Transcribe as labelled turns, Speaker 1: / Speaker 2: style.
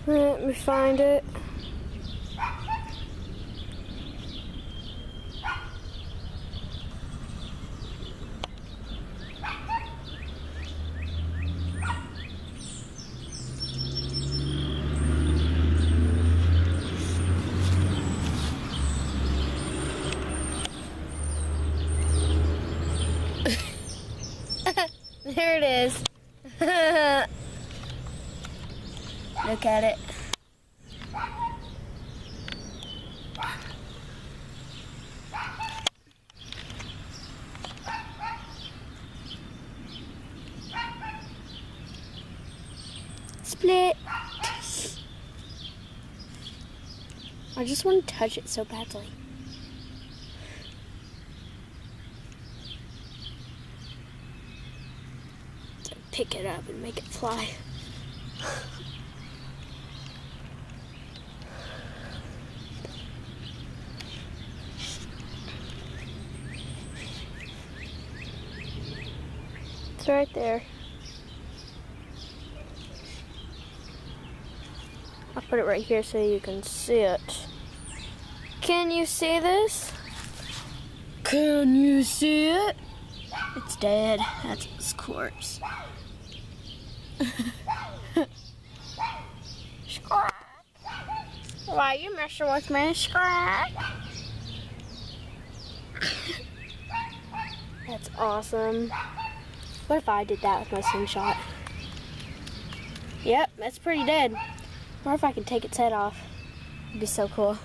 Speaker 1: Let me find it. There it is. Look at it. Split. I just want to touch it so badly. Pick it up and make it fly. It's right there. I'll put it right here so you can see it. Can you see this? Can you see it? It's dead. That's its corpse. Scrap. Why you messing with me, Scrap? That's awesome. What if I did that with my slingshot? Yep, that's pretty dead. Or if I could take its head off. It'd be so cool.